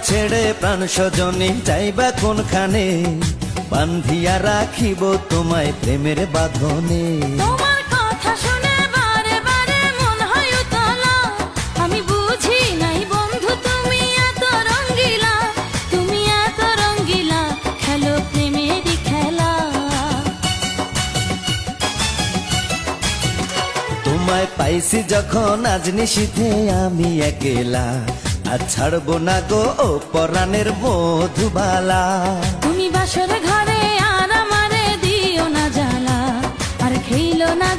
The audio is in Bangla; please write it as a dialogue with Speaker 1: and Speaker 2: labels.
Speaker 1: ছেড়ে প্রাণ স্বজনে যাইবা কোনখানে, বান্ধিয়া রাখিব তোমায় প্রেমের বাঁধনে।
Speaker 2: তোমার কথা শুনে বারে বারে মন হয় উতলা, আমি বুঝি নাই বন্ধু তুমি এত রঙ্গিলা, তুমি এত রঙ্গিলা, খেলো প্রেমেরই খেলা।
Speaker 1: তোমায় পাইছি যখন আজ নিশীথে আমি একেলা, আর ছাড়বো না গো ও পরাণের মধুবালা।
Speaker 2: তুমি বাসর ঘরে আর আমারে দিও না জ্বালা, আর খেইলো না